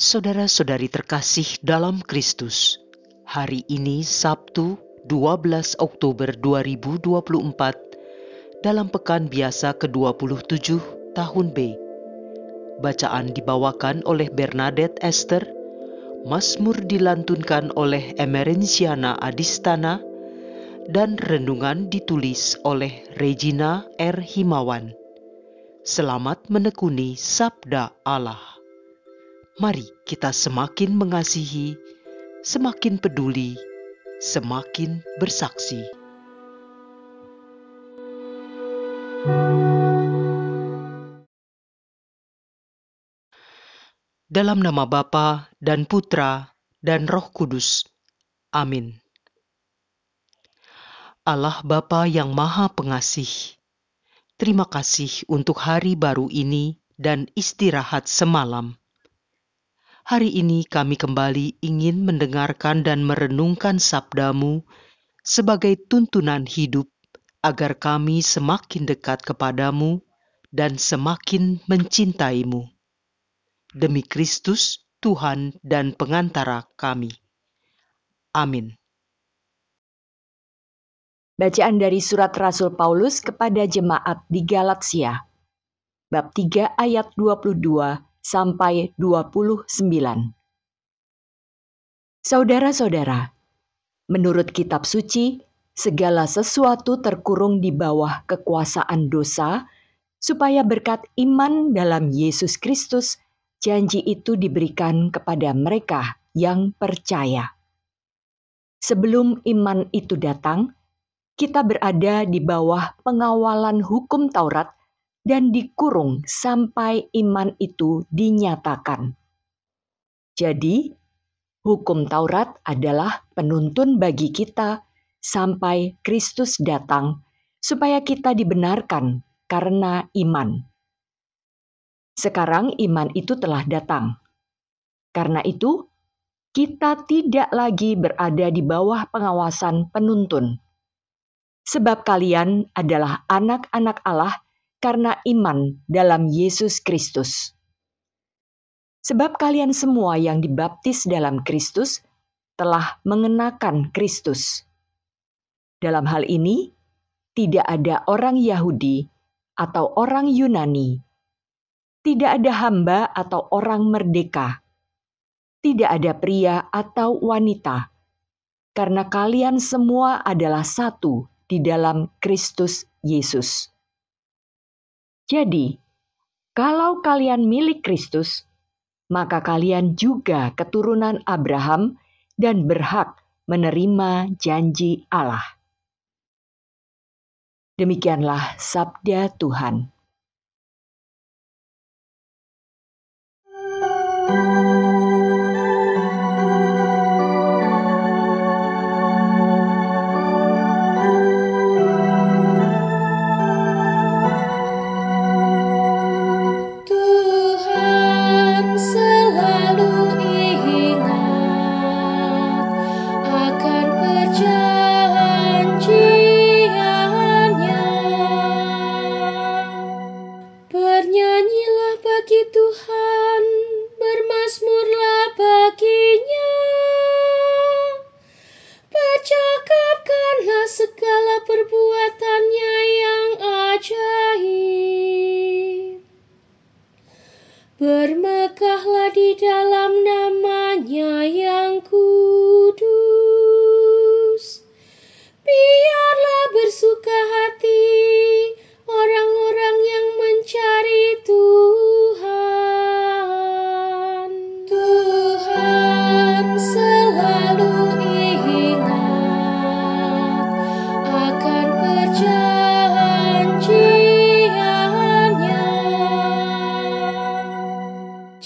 Saudara-saudari terkasih dalam Kristus, hari ini Sabtu 12 Oktober 2024 dalam pekan biasa ke-27 tahun B. Bacaan dibawakan oleh Bernadette Esther, Mazmur dilantunkan oleh Emerenciana Adistana, dan renungan ditulis oleh Regina R. Himawan. Selamat menekuni Sabda Allah. Mari kita semakin mengasihi, semakin peduli, semakin bersaksi. Dalam nama Bapa dan Putra dan Roh Kudus. Amin. Allah Bapa yang Maha Pengasih, terima kasih untuk hari baru ini dan istirahat semalam. Hari ini kami kembali ingin mendengarkan dan merenungkan sabda-Mu sebagai tuntunan hidup agar kami semakin dekat kepadamu dan semakin mencintai-Mu. Demi Kristus, Tuhan dan pengantara kami. Amin. Bacaan dari surat Rasul Paulus kepada jemaat di Galatia, bab 3 ayat 22 sampai 29. Saudara-saudara, menurut kitab suci, segala sesuatu terkurung di bawah kekuasaan dosa, supaya berkat iman dalam Yesus Kristus, janji itu diberikan kepada mereka yang percaya. Sebelum iman itu datang, kita berada di bawah pengawalan hukum Taurat dan dikurung sampai iman itu dinyatakan. Jadi, hukum Taurat adalah penuntun bagi kita sampai Kristus datang, supaya kita dibenarkan karena iman. Sekarang iman itu telah datang. Karena itu, kita tidak lagi berada di bawah pengawasan penuntun. Sebab kalian adalah anak-anak Allah karena iman dalam Yesus Kristus. Sebab kalian semua yang dibaptis dalam Kristus telah mengenakan Kristus. Dalam hal ini, tidak ada orang Yahudi atau orang Yunani, tidak ada hamba atau orang merdeka, tidak ada pria atau wanita, karena kalian semua adalah satu di dalam Kristus Yesus. Jadi, kalau kalian milik Kristus, maka kalian juga keturunan Abraham dan berhak menerima janji Allah. Demikianlah sabda Tuhan. Segala perbuatannya yang ajaib. Bermegahlah di dalam nama-Nya yang kudus. Biarlah bersuka hati orang-orang yang mencari Tuhan. Tuhan selalu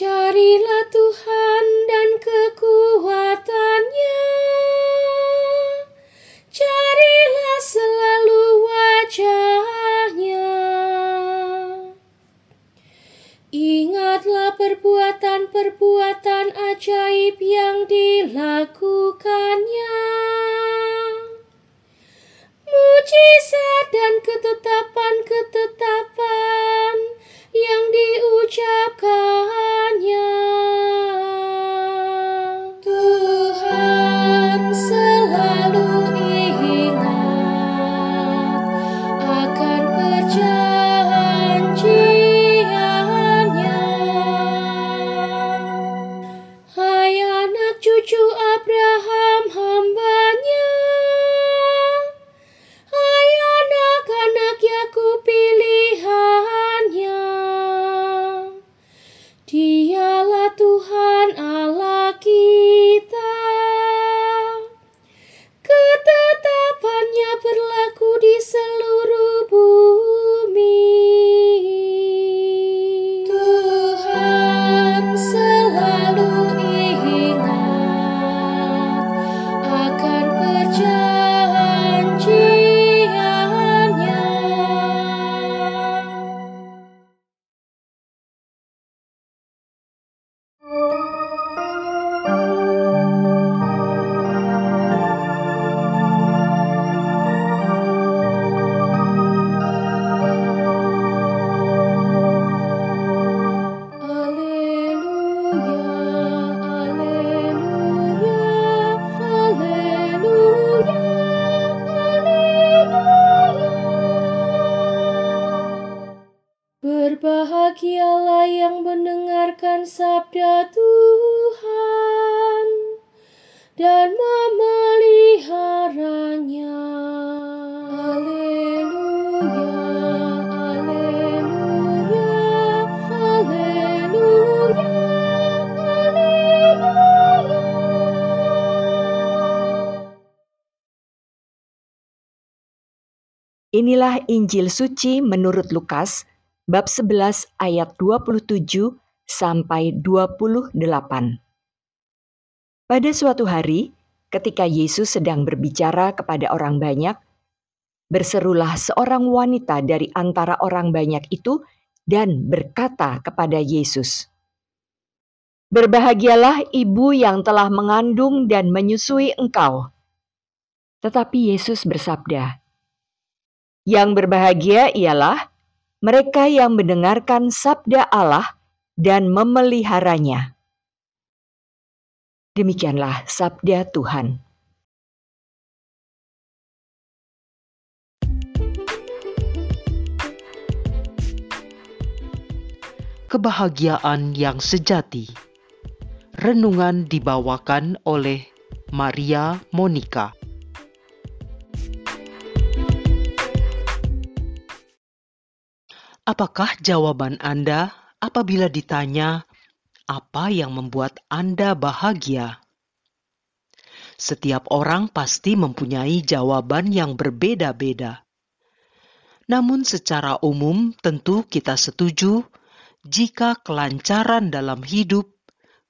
carilah Tuhan dan kekuatannya, carilah selalu wajah-Nya. Ingatlah perbuatan-perbuatan ajaib yang dilakukannya, mujizat dan ketetapan-ketetapan. 'Yan Berbahagialah yang mendengarkan sabda Tuhan dan memeliharanya. Haleluya, haleluya, haleluya, haleluya. Inilah Injil suci menurut Lukas, bab 11 ayat 27 sampai 28. Pada suatu hari, ketika Yesus sedang berbicara kepada orang banyak, berserulah seorang wanita dari antara orang banyak itu dan berkata kepada Yesus, "Berbahagialah ibu yang telah mengandung dan menyusui engkau." Tetapi Yesus bersabda, "Yang berbahagia ialah mereka yang mendengarkan sabda Allah dan memeliharanya." Demikianlah sabda Tuhan. Kebahagiaan yang sejati. Renungan dibawakan oleh Maria Monica. Apakah jawaban Anda apabila ditanya, apa yang membuat Anda bahagia? Setiap orang pasti mempunyai jawaban yang berbeda-beda. Namun secara umum tentu kita setuju jika kelancaran dalam hidup,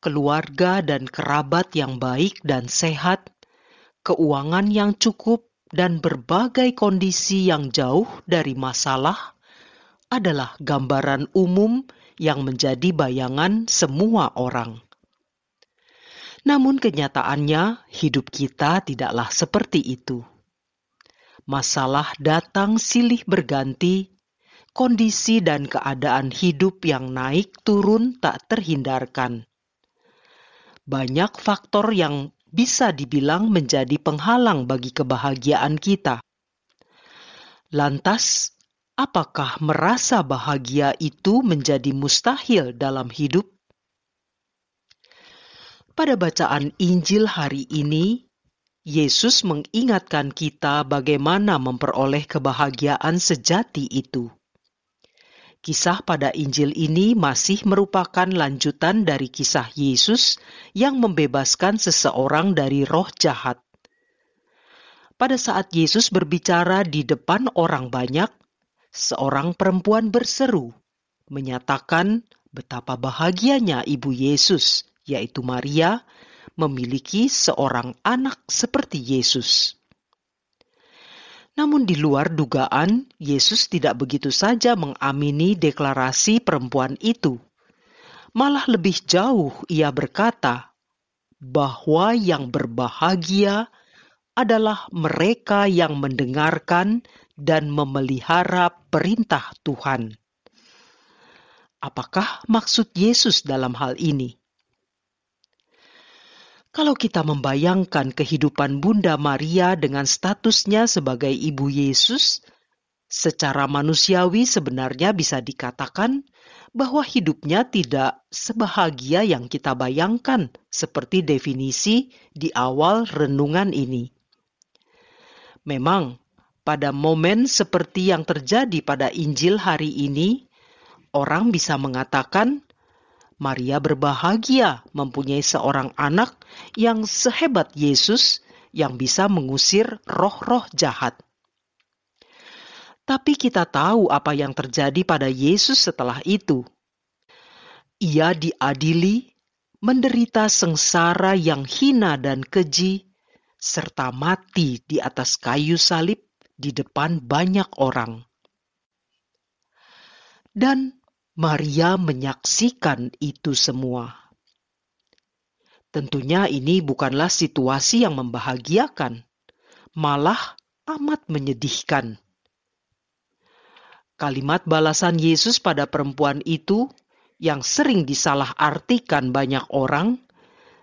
keluarga dan kerabat yang baik dan sehat, keuangan yang cukup, dan berbagai kondisi yang jauh dari masalah adalah gambaran umum yang menjadi bayangan semua orang. Namun kenyataannya, hidup kita tidaklah seperti itu. Masalah datang silih berganti, kondisi dan keadaan hidup yang naik turun tak terhindarkan. Banyak faktor yang bisa dibilang menjadi penghalang bagi kebahagiaan kita. Lantas, apakah merasa bahagia itu menjadi mustahil dalam hidup? Pada bacaan Injil hari ini, Yesus mengingatkan kita bagaimana memperoleh kebahagiaan sejati itu. Kisah pada Injil ini masih merupakan lanjutan dari kisah Yesus yang membebaskan seseorang dari roh jahat. Pada saat Yesus berbicara di depan orang banyak, seorang perempuan berseru, menyatakan betapa bahagianya ibu Yesus, yaitu Maria, memiliki seorang anak seperti Yesus. Namun di luar dugaan, Yesus tidak begitu saja mengamini deklarasi perempuan itu. Malah lebih jauh ia berkata bahwa yang berbahagia adalah mereka yang mendengarkan dan memelihara perintah Tuhan. Apakah maksud Yesus dalam hal ini? Kalau kita membayangkan kehidupan Bunda Maria dengan statusnya sebagai ibu Yesus, secara manusiawi sebenarnya bisa dikatakan bahwa hidupnya tidak sebahagia yang kita bayangkan, seperti definisi di awal renungan ini. Memang, pada momen seperti yang terjadi pada Injil hari ini, orang bisa mengatakan Maria berbahagia mempunyai seorang anak yang sehebat Yesus yang bisa mengusir roh-roh jahat. Tapi kita tahu apa yang terjadi pada Yesus setelah itu. Ia diadili, menderita sengsara yang hina dan keji, serta mati di atas kayu salib di depan banyak orang. Dan Maria menyaksikan itu semua. Tentunya ini bukanlah situasi yang membahagiakan, malah amat menyedihkan. Kalimat balasan Yesus pada perempuan itu yang sering disalah-artikan banyak orang,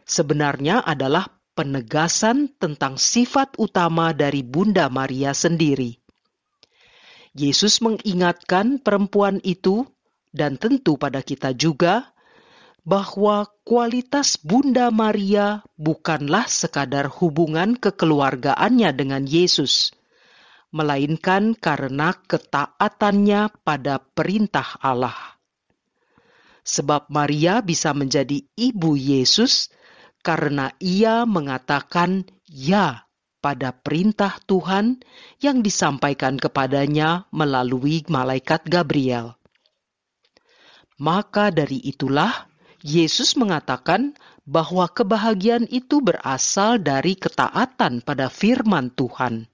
sebenarnya adalah penegasan tentang sifat utama dari Bunda Maria sendiri. Yesus mengingatkan perempuan itu dan tentu pada kita juga, bahwa kualitas Bunda Maria bukanlah sekadar hubungan kekeluargaannya dengan Yesus, melainkan karena ketaatannya pada perintah Allah. Sebab Maria bisa menjadi ibu Yesus karena ia mengatakan ya pada perintah Tuhan yang disampaikan kepadanya melalui malaikat Gabriel. Maka dari itulah Yesus mengatakan bahwa kebahagiaan itu berasal dari ketaatan pada firman Tuhan.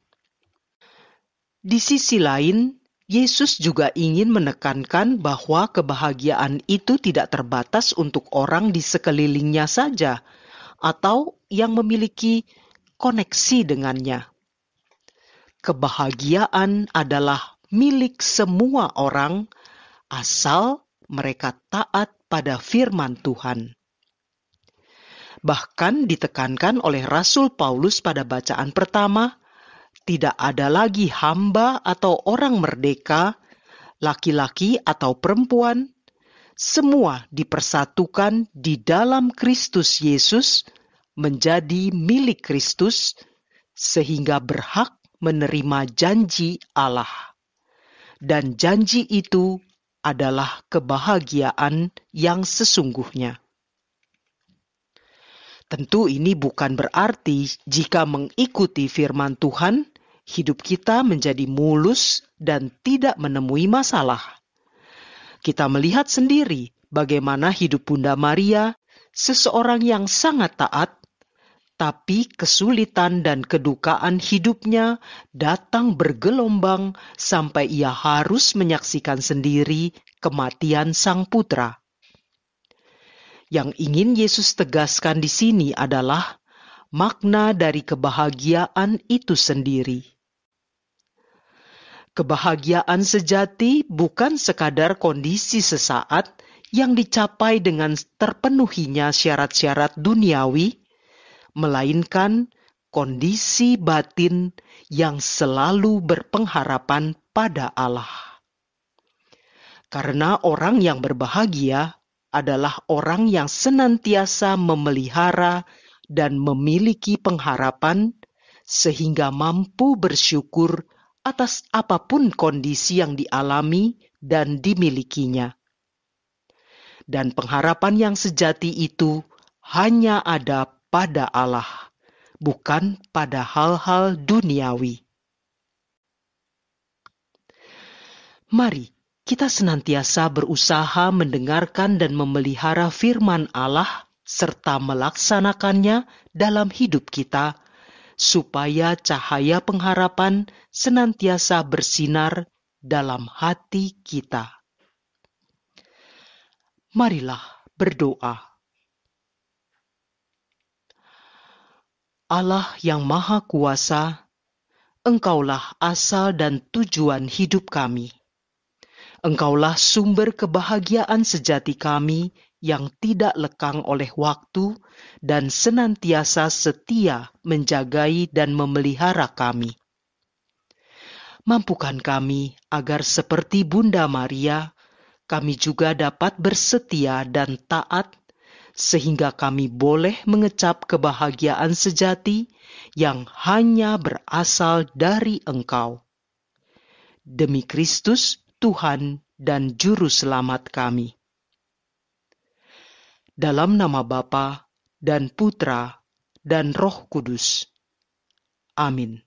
Di sisi lain, Yesus juga ingin menekankan bahwa kebahagiaan itu tidak terbatas untuk orang di sekelilingnya saja atau yang memiliki koneksi dengannya. Kebahagiaan adalah milik semua orang asal mereka taat pada firman Tuhan. Bahkan ditekankan oleh Rasul Paulus pada bacaan pertama, tidak ada lagi hamba atau orang merdeka, laki-laki atau perempuan, semua dipersatukan di dalam Kristus Yesus menjadi milik Kristus, sehingga berhak menerima janji Allah. Dan janji itu adalah kebahagiaan yang sesungguhnya. Tentu ini bukan berarti jika mengikuti firman Tuhan, hidup kita menjadi mulus dan tidak menemui masalah. Kita melihat sendiri bagaimana hidup Bunda Maria, seseorang yang sangat taat, tapi kesulitan dan kedukaan hidupnya datang bergelombang sampai ia harus menyaksikan sendiri kematian Sang Putra. Yang ingin Yesus tegaskan di sini adalah makna dari kebahagiaan itu sendiri. Kebahagiaan sejati bukan sekadar kondisi sesaat yang dicapai dengan terpenuhinya syarat-syarat duniawi, melainkan kondisi batin yang selalu berpengharapan pada Allah. Karena orang yang berbahagia adalah orang yang senantiasa memelihara dan memiliki pengharapan sehingga mampu bersyukur atas apapun kondisi yang dialami dan dimilikinya. Dan pengharapan yang sejati itu hanya ada pada Allah, bukan pada hal-hal duniawi. Mari kita senantiasa berusaha mendengarkan dan memelihara firman Allah serta melaksanakannya dalam hidup kita, supaya cahaya pengharapan senantiasa bersinar dalam hati kita. Marilah berdoa. Allah yang Maha Kuasa, Engkaulah asal dan tujuan hidup kami. Engkaulah sumber kebahagiaan sejati kami yang tidak lekang oleh waktu dan senantiasa setia menjagai dan memelihara kami. Mampukan kami agar seperti Bunda Maria, kami juga dapat bersetia dan taat, sehingga kami boleh mengecap kebahagiaan sejati yang hanya berasal dari Engkau. Demi Kristus, Tuhan dan Juru Selamat kami. Dalam nama Bapa dan Putra dan Roh Kudus. Amin.